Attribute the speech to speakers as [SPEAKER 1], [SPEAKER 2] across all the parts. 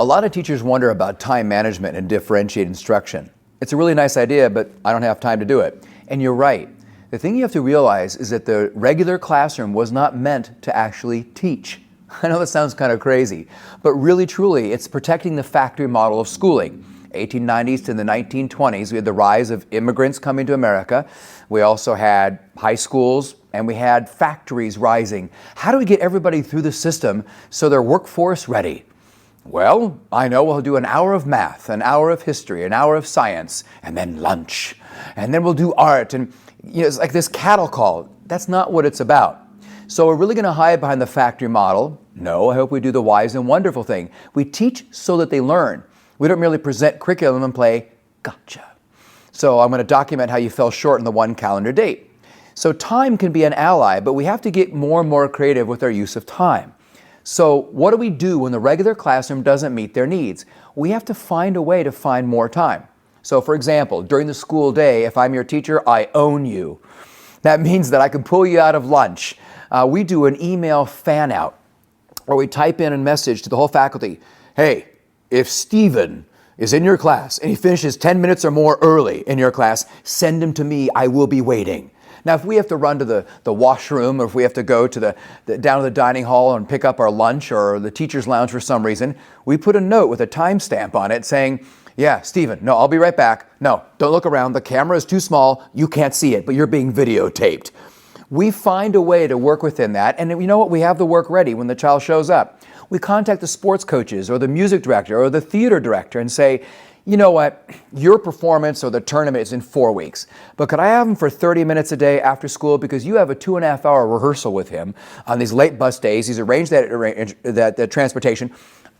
[SPEAKER 1] A lot of teachers wonder about time management and differentiated instruction. It's a really nice idea, but I don't have time to do it. And you're right. The thing you have to realize is that the regular classroom was not meant to actually teach. I know that sounds kind of crazy, but really truly, it's protecting the factory model of schooling. 1890s to the 1920s, we had the rise of immigrants coming to America. We also had high schools and we had factories rising. How do we get everybody through the system so they're workforce ready? Well, I know we'll do an hour of math, an hour of history, an hour of science, and then lunch. And then we'll do art. And it's like this cattle call. That's not what it's about. So we're really going to hide behind the factory model? No, I hope we do the wise and wonderful thing. We teach so that they learn. We don't merely present curriculum and play gotcha. So I'm going to document how you fell short in the one calendar date. So time can be an ally, but we have to get more and more creative with our use of time. So what do we do when the regular classroom doesn't meet their needs? We have to find a way to find more time. So for example, during the school day, if I'm your teacher, I own you. That means that I can pull you out of lunch. We do an email fan out, where we type in a message to the whole faculty. Hey, if Stephen is in your class and he finishes 10 minutes or more early in your class, send him to me. I will be waiting. Now, if we have to run to the washroom, or if we have to go to down to the dining hall and pick up our lunch or the teacher's lounge for some reason, we put a note with a timestamp on it saying, yeah, Stephen, no, I'll be right back. No, don't look around. The camera is too small. You can't see it, but you're being videotaped. We find a way to work within that. And you know what? We have the work ready when the child shows up. We contact the sports coaches or the music director or the theater director and say, you know what, your performance or the tournament is in 4 weeks, but could I have him for 30 minutes a day after school because you have a 2.5-hour rehearsal with him on these late bus days. He's arranged that transportation.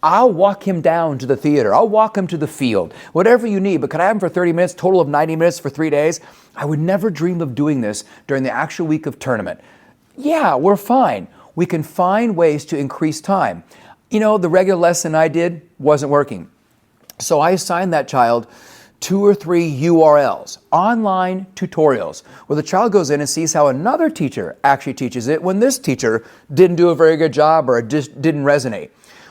[SPEAKER 1] I'll walk him down to the theater. I'll walk him to the field, whatever you need, but could I have him for 30 minutes, total of 90 minutes for 3 days? I would never dream of doing this during the actual week of tournament. Yeah, we're fine. We can find ways to increase time. You know, the regular lesson I did wasn't working. So I assigned that child 2 or 3 URLs, online tutorials, where the child goes in and sees how another teacher actually teaches it when this teacher didn't do a very good job or it just didn't resonate.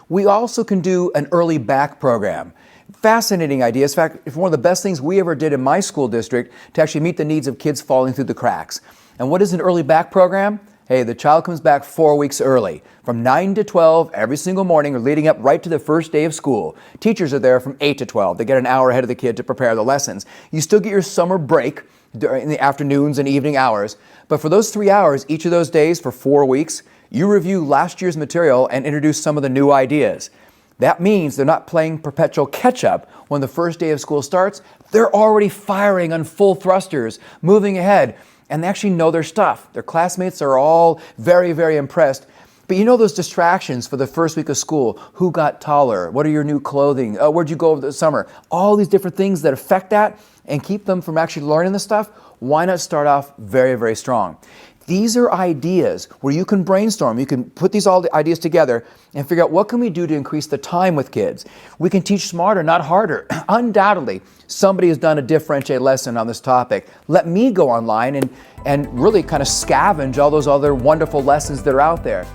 [SPEAKER 1] We also can do an early back program. Fascinating ideas. In fact, it's one of the best things we ever did in my school district to actually meet the needs of kids falling through the cracks. And what is an early back program? Hey, the child comes back 4 weeks early, from 9 to 12 every single morning, or leading up right to the first day of school. Teachers are there from 8 to 12. They get an hour ahead of the kid to prepare the lessons. You still get your summer break in the afternoons and evening hours, but for those 3 hours, each of those days for 4 weeks, you review last year's material and introduce some of the new ideas. That means they're not playing perpetual catch-up when the first day of school starts. They're already firing on full thrusters, moving ahead. And they actually know their stuff. Their classmates are all very, very impressed. But you know those distractions for the first week of school. Who got taller? What are your new clothing? Where'd you go over the summer? All these different things that affect that and keep them from actually learning the stuff. Why not start off very, very strong? These are ideas where you can brainstorm. You can put all the ideas together and figure out what can we do to increase the time with kids. We can teach smarter, not harder. Undoubtedly, somebody has done a differentiated lesson on this topic. Let me go online and really kind of scavenge all those other wonderful lessons that are out there.